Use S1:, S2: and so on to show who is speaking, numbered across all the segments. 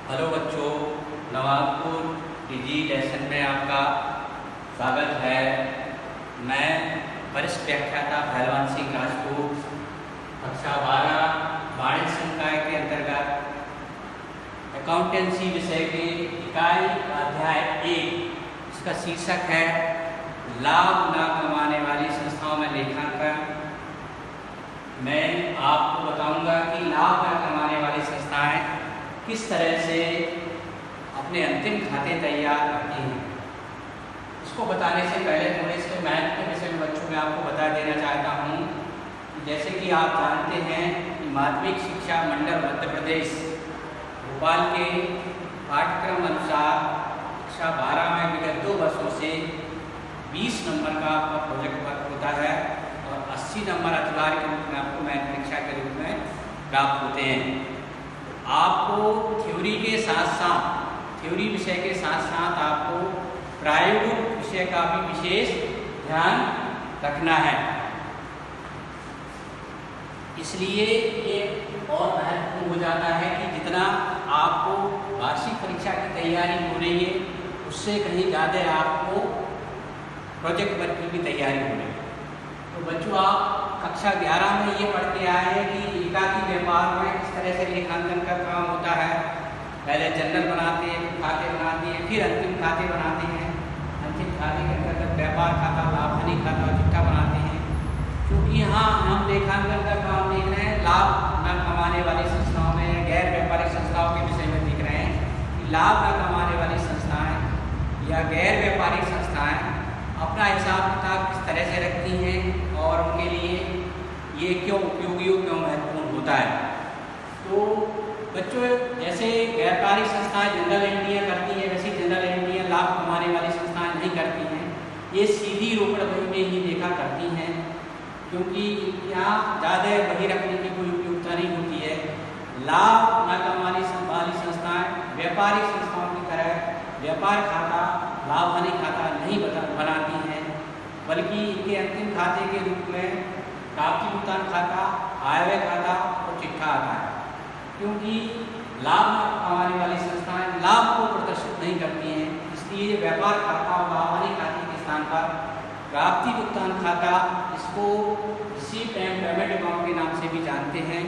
S1: Hello बच्चों, नवाबपुर डिजी lesson में आपका स्वागत है। मैं वरिष्ठ व्याख्याता पहलवान सिंह राजपूत कक्षा 12 वाणिज्य संकाय के अंतर्गत अकाउंटेंसी विषय के इकाई अध्याय 1, इसका शीर्षक है लाभ न कमाने वाली संस्थाओं में लेखांकन। मैं आपको बताऊंगा कि लाभ न कमाने वाली संस्थाएं किस तरह से अपने अंतिम खाते तैयार करती हैं। इसको बताने से पहले थोड़े से मैथ के विषय में बच्चों में आपको बता देना चाहता हूँ कि जैसे कि आप जानते हैं कि माध्यमिक शिक्षा मंडल मध्य प्रदेश भोपाल के पाठ्यक्रम अनुसार कक्षा 12 में विगत 2 वर्षों से 20 नंबर का आपका प्रोजेक्ट वर्क होता है और 80 नंबर अतिवार के रूप में आपको मैथ परीक्षा के रूप में प्राप्त होते हैं। आपको थ्योरी के साथ साथ थ्योरी विषय के साथ साथ आपको प्रायोगिक विषय का भी विशेष ध्यान रखना है। इसलिए ये और महत्वपूर्ण हो जाता है कि जितना आपको वार्षिक परीक्षा की तैयारी हो रही है उससे कहीं ज़्यादा आपको प्रोजेक्ट वर्क की भी तैयारी हो रही है। तो बच्चों, आप कक्षा 11 में ये पढ़ के आए हैं कि एकाकी व्यापार में किस तरह से लेखांकन का काम होता है। पहले जनरल बनाते हैं, फिर खाते बनाते हैं, फिर अंतिम खाते बनाते हैं। अंतिम खाते के अंतर्गत व्यापार खाता, लाभ हानि खाता और चिट्ठा बनाते हैं। क्योंकि यहाँ हम लेखांकन का काम देख रहे हैं लाभ न कमाने वाली संस्थाओं में, गैर व्यापारिक संस्थाओं के विषय में देख रहे हैं कि लाभ न कमाने वाली संस्थाएँ या गैर व्यापारिक संस्थाएँ अपना हिसाब किताब किस तरह से रखती हैं और उनके लिए ये क्यों उपयोगी और क्यों महत्वपूर्ण होता है। तो बच्चों, जैसे व्यापारिक संस्थाएं जनरल एंट्रियाँ करती हैं, वैसी जनरल एंट्रियाँ लाभ कमाने वाली संस्थाएं नहीं करती हैं। ये सीधी रोकड़ बही में ही देखा करती हैं, क्योंकि यहाँ ज़्यादा बही रखने की कोई उपयोगिता नहीं होती है। लाभ न कमाने वाली संस्थाएं व्यापारिक संस्थाओं की तरह व्यापार खाता, लाभ हानि खाता नहीं बनाती हैं, बल्कि इनके अंतिम खाते के रूप में प्राप्ति भुगतान खाता, आयव्यय खाता और चिट्ठा आता है। क्योंकि लाभ कमाने वाली संस्थाएं लाभ को प्रदर्शित नहीं करती हैं, इसलिए व्यापार खाता और लाभ हानि खाते के स्थान पर प्राप्ति भुगतान खाता, इसको रिसीप्ट एंड पेमेंट अकाउंट के नाम से भी जानते हैं,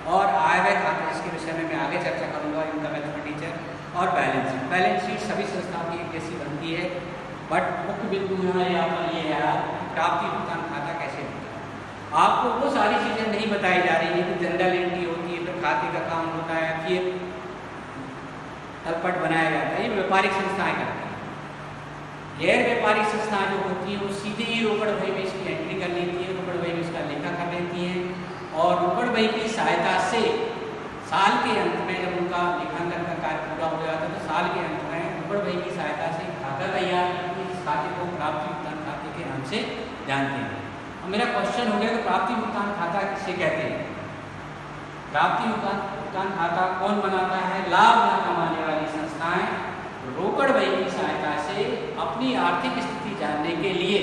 S1: और आयव्यय खाता, इसके विषय में मैं आगे चर्चा करूँगा, इनकम एक्सपेंडिचर और बैलेंस शीट। बैलेंस शीट सभी संस्थाओं की एक जैसी बनती है, बट मुख्य बिंदु यहाँ पर ये है प्राप्ति भुगतान खाता कैसे होता है। आपको वो सारी चीज़ें नहीं बताई जा रही है कि जनरल एंट्री होती है, फिर खाते का काम होता है, फिर तलपट बनाया जाता है। ये व्यापारिक संस्थाएं करती हैं। गैर व्यापारिक संस्थाएं जो होती हैं वो सीधे ही रोकड़ बही में इसकी एंट्री कर लेती है, रोकड़ बही में इसका लेखा कर लेती हैं, और रोकड़ बही की सहायता से साल के अंत में जब उनका लेखांकन का कार्य पूरा हो जाता है तो साल के अंत में रोकड़ बही की सहायता से खाता तैयार करके इस खाते को प्राप्ति भुगतान खाते के नाम से जानते हैं। अब मेरा क्वेश्चन हो गया कि प्राप्ति भुगतान खाता किसे कहते हैं। प्राप्ति भुगतान खाता कौन बनाता है? लाभ न कमाने वाली संस्थाएं रोकड़ बही की सहायता से अपनी आर्थिक स्थिति जानने के लिए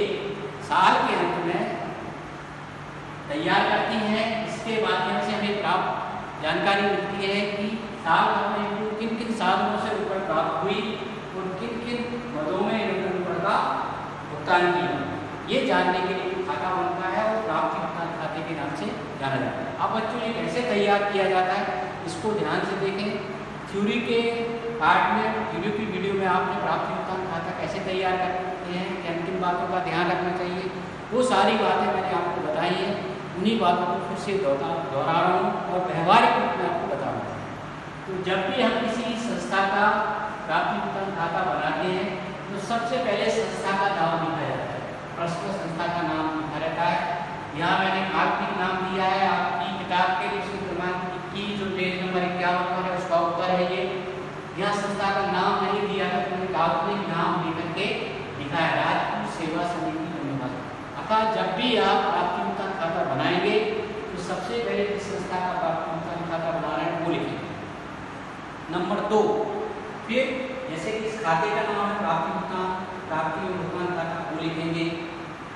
S1: साल के अंत में तैयार करती हैं। इसके माध्यम से हमें प्राप्त जानकारी मिलती है कि साल में किन किन साधनों से रोकड़ प्राप्त हुई और किन किन मदों में रोकड़ का भुगतान किया। ये जानने के लिए खाता बनता है और प्राप्ति भुगतान खाते के नाम से जाना जाता है। अब बच्चों, ये कैसे तैयार किया जाता है इसको ध्यान से देखें। थ्योरी के पार्ट में वीडियो में आपने प्राप्ति भुगतान खाता कैसे तैयार करते हैं, किन किन बातों का ध्यान रखना चाहिए, वो सारी बातें मैंने आपको बताई हैं। उन्हीं बातों को फिर से दोहरा रहा हूँ और व्यवहारिक रूप में आपको बताऊँगा। तो जब भी हम किसी संस्था का प्राप्ति भुगतान खाता बनाते हैं तो सबसे पहले संस्था का नाम लिखा जाता है। प्रश्न संस्था का नाम लिखा रहता है। यहाँ मैंने काल्पनिक नाम दिया है। आपकी किताब के विषय क्रमांक 21 जो पेज नंबर 51 पर है उसका उत्तर है ये। यहाँ संस्था का नाम नहीं दिया है, तो काल्पनिक नाम लेकर के लिखा है राजपूत सेवा समिति धन्यवाद। अतः जब भी आप प्राप्ति भुगतान खाता बनाएंगे तो सबसे पहले किस संस्था का प्राप्ति भुगतान खाता बना रहे हैं वो लिखेंगे। नंबर 2, फिर जैसे कि इस खाते का नाम है प्राप्ति भुगतान खाता वो लिखेंगे।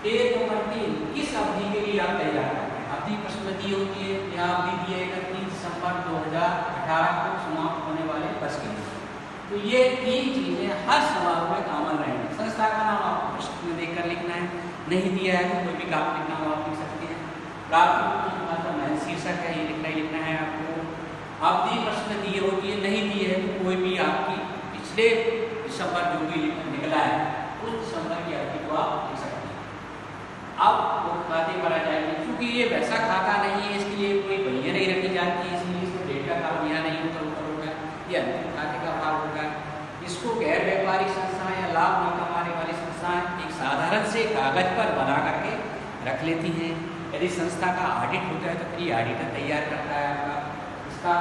S1: फिर नंबर 3, किस अवधि के लिए आप तैयार करते हैं। अवधि प्रश्न दी होती है, यह अवधि दी है 31 दिसंबर 2018 को समाप्त होने वाले वर्ष के लिए। तो ये 3 चीज़ें हर समारोह में कॉमन रहेंगी। संस्था का नाम आपको प्रश्न में देख कर लिखना है, नहीं दिया है तो कोई भी काम लिखना हो आप लिख सकते हैं। प्राप्ति मतलब महज शीर्षक है, ये लिखना ही लिखना है आपको। अवधि प्रश्न दिए होती है, नहीं दिए है तो कोई भी आपकी पिछले दिसंबर जो भी निकला है उस दिसंबर की अवधि को आप लिख सकते हैं। अब वो खाते पर आ जाएंगे, क्योंकि ये वैसा खाता नहीं है इसके लिए कोई बहिया नहीं रखी जाती है, इसलिए इसको डेट का काम यहाँ नहीं होता, ऊपर होगा, ये अंतिम खाते का भाग होगा। इसको गैर व्यापारिक संस्थाएं या लाभ न कमाने वाली संस्थाएं एक साधारण से कागज पर बना करके रख लेती हैं। यदि संस्था का ऑडिट होता है तो फिर ये ऑडिटर तैयार करता है आपका। इसका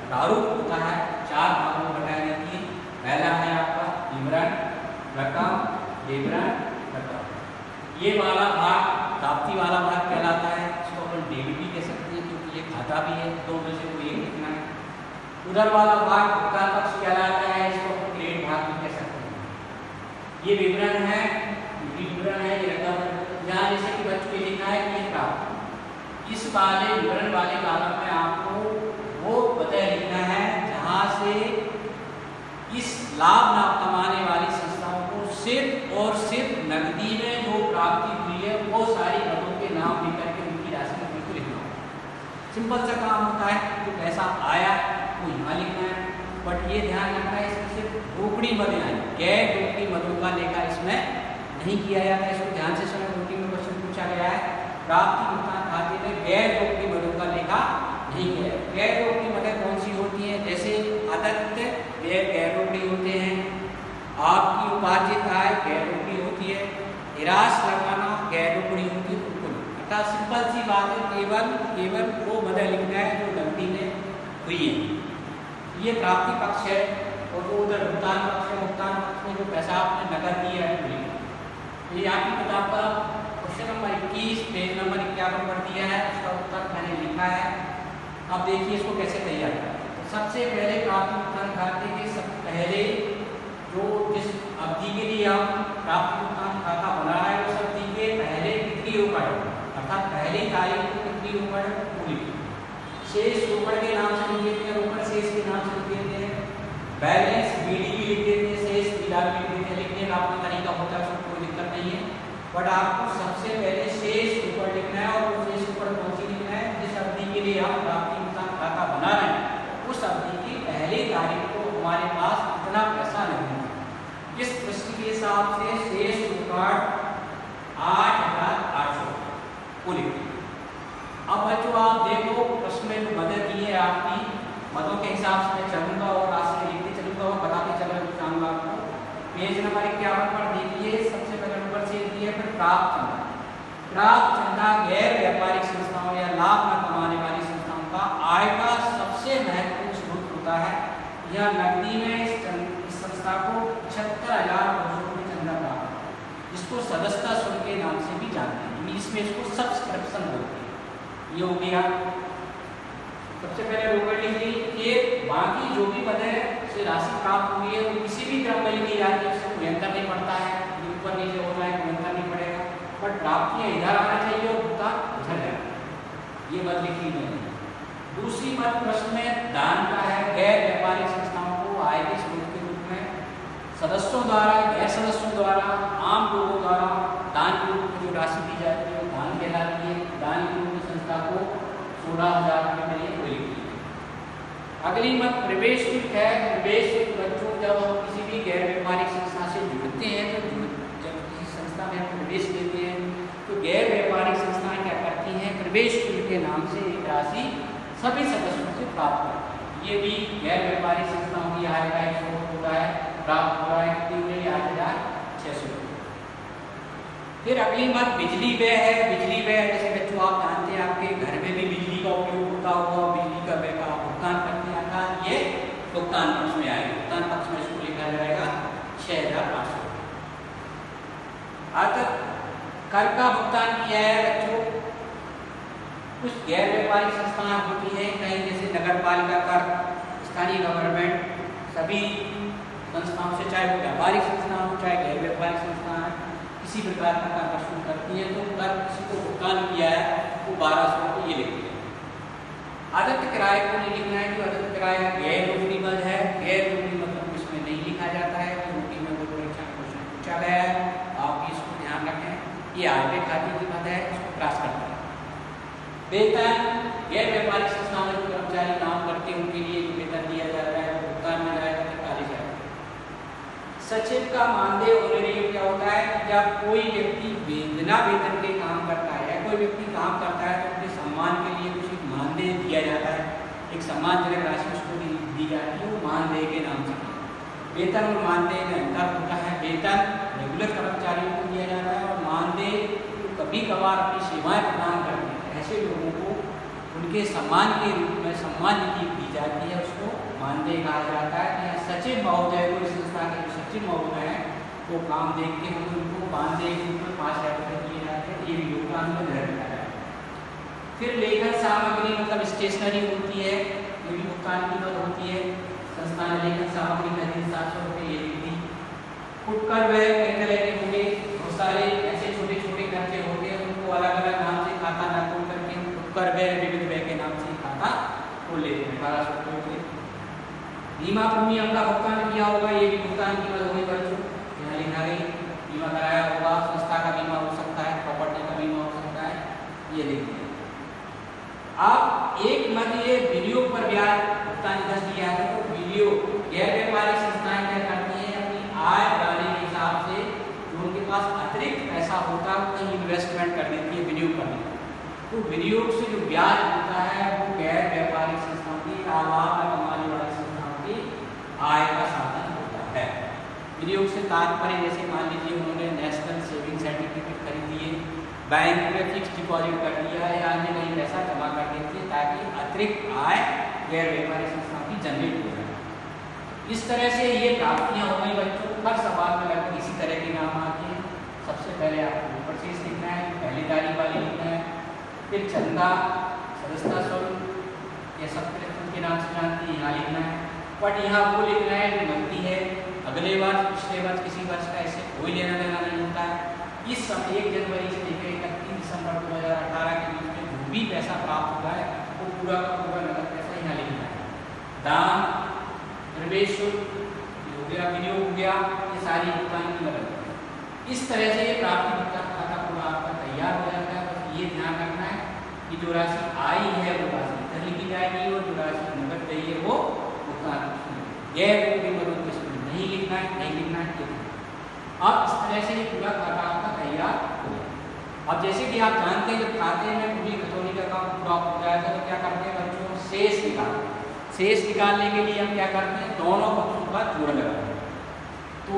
S1: प्रारूप होता है 4 भागों में बताया जाती है। पहला है आपका विवरण, रकम, विवरण, रकम। ये वाला भाग प्राप्ति वाला भाग कहलाता है, इसको अपन डेबिट भी कह सकते हैं क्योंकि ये खाता भी है, दो में से कोई एक लिखना है। उधर वाला भाग भुगतान पक्ष कहलाता है, इसको अपन क्रेडिट भाग भी कह सकते हैं। ये विवरण है, विवरण है, ये रकम है। यहाँ जैसे कि बच्चों ने लिखा है कि ये प्राप्त, इस वाले विवरण वाले कॉलम में आपको वो पता लिखना है जहाँ से इस लाभ न कमाने वाली संस्थाओं को सिर्फ और सिर्फ नकदी में जो प्राप्ति हुई है वो सारी मदों के नाम लिखकर के उनकी राशि में बिल्कुल लिखना होगा। सिंपल सा काम होता है, तो पैसा आया वो यहाँ लिखना है, बट ये ध्यान रखना है इसमें सिर्फ रोकड़ी मदें आई, गैर रोकड़ी मदों का लेखा इसमें नहीं किया जाता है। इसको ध्यान से सुना, रोकड़ी में क्वेश्चन पूछा गया है, प्राप्ति भुगतान खाते में गैर रोकड़ी मदों का लेखा नहीं किया है। गैर रोकड़ी मदें कौन सी होती हैं? जैसे आदत्य व्यय गैर रोकड़ी होते हैं, आपकी उपार्जित आय गैर रोकड़ी होती है, निराश लगाना गैर रोकड़ी होती है, बिल्कुल। अर्थात सिंपल सी बात है, केवल वो मदद लिखना है जो नकदी में हुई है। ये प्राप्ति पक्ष है, और वो उधर भुगतान पक्ष है। भुगतान पक्ष में जो पैसा आपने नकद दिया है, ये आपकी किताब पर क्वेश्चन नंबर 21 पेज नंबर 51 पर दिया है, उसका उत्तर मैंने लिखा है। अब देखिए इसको कैसे तैयार करें। तो सबसे पहले प्राप्ति भुगतान खाते के सब पहले जो जिस अवधि के लिए हम प्राप्ति भुगतान खाता बना रहे हैं उस अवधि के पहले कितनी रोकड़ है, अर्थात पहली तारीख को कितनी रोकड़ है वो लिखिए। शेष रोकड़ के नाम से लिख देते हैं, रोकड़ शेष के नाम से लिख देते हैं, बैलेंस बीडी भी लिख देते हैं, शेष बीडा भी लिख देते हैं। लिखने का अपना तरीका होता है, उसमें कोई दिक्कत नहीं है, बट आपको सबसे पहले शेष रोकड़ लिखना है। और वो शेष रोकड़ कौन सी लिखना है? जिस अवधि के लिए हम प्राप्ति भुगतान खाता बना रहे हैं उस अवधि की पहली तारीख को हमारे पास इतना पैसा नहीं है। इस प्रश्न के हिसाब से शेष रोकड़ 8,800 को लिखिए। अब बच्चों आप देखो प्रश्न में जो मदद दी है आपकी मदों के हिसाब से मैं चलूंगा और राशि लिखते चलूंगा और बताते चलूंगा आपको। पेज नंबर 51 पर देखिए, सबसे पहले नंबर से दिए फिर प्राप्त चंदा। प्राप्त चंदा गैर व्यापारिक संस्थाओं या लाभ न कमाने वाली संस्थाओं का आय का सबसे महत्वपूर्ण स्रोत होता है। यह नकदी में इस संस्था को 76,200 रुपये चंदा प्राप्त है, जिसको सदस्यता शुल्क के नाम से भी जानते हैं, इंग्लिश में इसको सब्सक्रिप्शन बोलते हैं। ये हो गया सबसे पहले रोकड़ लिख ली। फिर बाकी जो भी पद से राशि प्राप्त हुई है वो किसी भी क्रम में लिखी जाती है, उसको कोई अंतर नहीं पड़ता है, ऊपर नीचे होना है कोई अंतर नहीं पड़ेगा, बट प्राप्तियाँ इधर आना चाहिए और भुगतान उधर जाना, ये मत लिखी नहीं। दूसरी मत प्रश्न में दान का है। गैर व्यापारिक संस्थाओं को आय के स्रोत के रूप में सदस्यों द्वारा, गैर सदस्यों द्वारा, आम लोगों द्वारा दान के रूप में जो राशि दी जाती है वो दान कहलाती है। दान के रूप में संस्था को 16,000 रुपये में ये कोई लिखी। अगली मत प्रवेश शुल्क है। प्रवेश शुल्क बच्चों जब हम किसी भी गैर व्यापारिक संस्था से जुड़ते हैं तो जब किसी संस्था में हम प्रवेश लेते हैं तो गैर व्यापारिक संस्थाएं क्या करती हैं? प्रवेश शुल्क के नाम से एक राशि सभी सदस्यों से प्राप्त करती है। ये भी गैर व्यापारिक संस्थाओं की आय का एक स्रोत होता है, प्राप्त हो रहा है कितनी हुई? 8,600 रुपये। फिर अगली बात बिजली व्यय है। बिजली व्यय जैसे बच्चों आप जानते हैं आपके घर में भी बिजली का उपयोग होता होगा, बिजली का व्यय का भुगतान करते हैं, अर्थात ये भुगतान पक्ष में आएगा। भुगतान पक्ष में इसको लिखा जाएगा 6,500। अर्थात कर का भुगतान किया है बच्चों। कुछ गैर व्यापारिक संस्थाएं होती हैं कहीं, जैसे नगर पालिका कर, स्थानीय गवर्नमेंट, सभी संस्थाओं से, चाहे वो व्यापारिक संस्थान हो चाहे गैर व्यापारिक संस्थाएं, किसी प्रकार का कर वसूल करती हैं तो कर किसी को भुगतान किया है वो 1,200 रुपये ये लिखते हैं। आदत किराए को नहीं लिखना है, जो आदत किराया गैर रोकड़ी मद है। गैर रोकड़ी मद सचिव का मानदेय ऑनरेरियम क्या होता है? जब कोई व्यक्ति बिना वेतन के काम करता है या कोई व्यक्ति काम करता है तो उसके सम्मान के लिए कुछ एक मानदेय दिया जाता है, एक सम्मानजनक राशि उसको दी जाती है, वो मानदेय के नाम से। वेतन और मानदेय में अंतर होता है। वेतन रेगुलर कर्मचारियों को दिया जाता है और मानदेय कभी कभार अपनी सेवाएं प्रदान करते हैं ऐसे लोगों को उनके सम्मान के रूप में सम्मान दी जाती है, उसको मानदेय कहा जाता है। या सचिव महोदय को, इस संस्था के जो सचिव महोदय हैं वो काम देखते हुए उनको मानदेय के रूप में 5,000 रुपये दिए जाते हैं, ये भी योगदान में निर्धारित है। फिर लेखन सामग्री मतलब स्टेशनरी होती है, ये भी भुगतान की मदद होती है। संस्था ने लेखन सामग्री खरीदी 700 रुपये ये भी दी। फुटकर वह कहते लगे होंगे, बहुत सारे ऐसे छोटे छोटे खर्चे होते हैं उनको अलग अलग नाम से खाता ना खोल करके फुटकर वह विविध व्यय के नाम से खाता खोल लेते हैं 1200 रुपये। बीमा प्रीमियम का भुगतान किया होगा, ये भी भुगतान की मदद होगी बच्चों, यहाँ लिखा गई। बीमा कराया होगा, संस्था का बीमा हो सकता है, प्रॉपर्टी का बीमा हो सकता है, ये लिख दिया। आप एक मत ये विनियोग पर ब्याज भुगतान इधर दिया है तो विनियोग गैर व्यापारिक संस्थाएं क्या करती हैं, अपनी आय बढ़ाने के हिसाब से जो उनके पास अतिरिक्त पैसा होता है कहीं इन्वेस्टमेंट कर देती है विनियोग करने का। तो विनियोग से जो ब्याज होता है वो गैर व्यापारिक संस्थाओं की आवाम कमाने वाली संस्थाओं की आय का साधन होता है। विनियोग से तात्पर्य जैसे मान लीजिए उन्होंने नेशनल सेविंग सर्टिफिकेट खरीदी है, बैंक में फिक्स डिपॉजिट कर दिया है या अन्य कहीं पैसा जमा कर देती है ताकि अतिरिक्त आय गैर व्यापारिक संस्थाओं की जनरेट हो जाए। इस तरह से ये प्राप्तियां हो गई बच्चों। हर सवाल में लगभग इसी तरह के नाम आते हैं। सबसे पहले आपको परचेज लिखना है, पहली तारीख वाली लिखना है, फिर चंदा, सदस्यता शुल्क, ये सब के नाम से जानती है, यहाँ लिखना है। बट यहाँ वो लिखना है जो बनती है अगले वर्ष, पिछले वर्ष, किसी वर्ष का ऐसे कोई लेना देना नहीं होता है। इस समय 1 जनवरी से लेकर 31 दिसंबर 2018 के बीच में जो भी पैसा प्राप्त हुआ है वो पूरा का पूरा नगद पैसा यहाँ लिखना है। दान, प्रवेश शुल्क हो गया, विनियोग हो गया, ये सारी भुगतान की मदद है। इस तरह से ये प्राप्ति भुगतान खाता पूरा आपका तैयार हो जाता है। बस ये ध्यान रखना है कि जो राशि आई है वो राशि इधर लिखी जाएगी और जो राशि नगद गई है वो भुगतान गैर उपयोगी मदद नहीं लिखना है, नहीं लिखना है। अब इस तरह से पूरा खाता आपका तैयार हो गया। अब जैसे कि आप जानते हैं जब खाते में पूरी खतौनी का काम पूरा हो जाएगा तो क्या करते हैं बच्चों, शेष निकालते हैं। शेष निकालने के लिए हम क्या करते हैं, दोनों पक्षों का जोड़ लगाते हैं। तो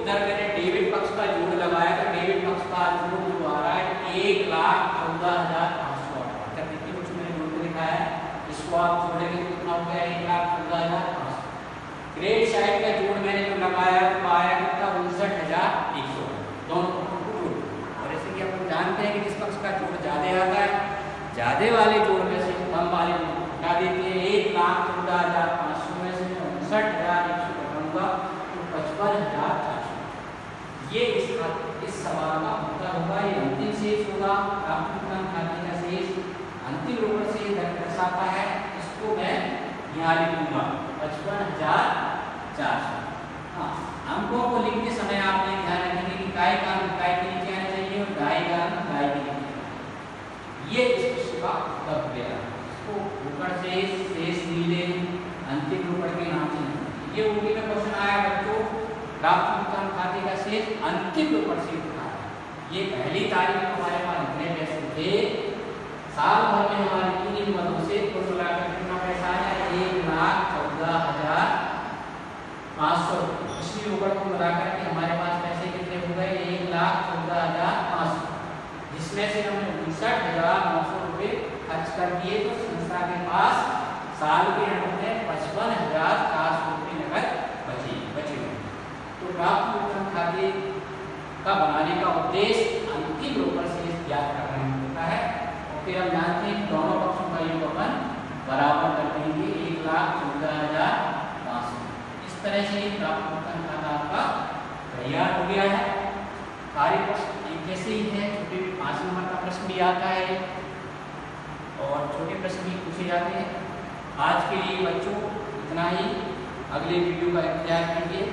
S1: इधर मैंने डेबिट पक्ष का जोड़ लगाया तो डेबिट पक्ष का जोड़ जो आ रहा है 1,14,500। देखिए कुछ मैंने जोड़ के दिखाया है, इसको आप जोड़ेंगे तो कितना हो गया, 1,14,500। क्रेडिट साइड का जोड़ मैंने जो लगाया तो आया कितना, 59,100। दोनों पक्षों को जोड़। और जैसे कि आप लोग जानते हैं कि जिस पक्ष का जोड़ ज्यादा आता है, ज्यादा वाले जोड़ में से कम वाले जोड़ हटा देते हैं। 1,14,500 में से 59,100 घटाऊंगा तो 55,400। ये इस सवाल का उत्तर होगा। ये अंतिम शेष होगा, प्राप्त खाते का शेष अंतिम रोकड़ से दर्शाता है। इसको मैं यहाँ लिख दूंगा 55,400। हाँ, अंकों को लिखते समय आपने ध्यान रखेंगे कि काय का काय के नीचे आना चाहिए और गाय का गाय के नीचे। ये इस प्रश्न का उत्तर हो गया। इसको रोकड़ शेष नीले अंतिम रोकड़ के नाम से नहीं। ये उनके में क्वेश्चन आया बच्चों, प्राप्त भुगतान खाते का शेष अंतिम रोकड़ से उठा। ये पहली तारीख में हमारे पास इतने पैसे थे, साल भर में हमारी तीन मदों से कुल मिलाकर कितना पैसा आया, 1,14,500। पिछली रोकड़ को मिलाकर के हमारे पास पैसे कितने हो गए, 1,14,500, जिसमें से हमने 59,900 रुपये खर्च कर दिए। तो संस्था के पास साल के अंत में 55,400 रुपये नकद बचे हुए। तो प्राप्त भुगतान खाते का बनाने का उद्देश्य अंतिम रोकड़ शेष ज्ञात करना होता है। और फिर हम जानते हैं कि दोनों पक्षों का योगफल बराबर कर देंगे, 1,14,500। इस तरह से प्राप्त भुगतान खाता आपका तैयार हो गया है। कार्य प्रश्न एक जैसे ही है, छोटे 5 नंबर का प्रश्न भी आता है और छोटे प्रश्न भी पूछे जाते हैं। आज के लिए बच्चों इतना ही, अगले वीडियो का इंतजार कीजिए।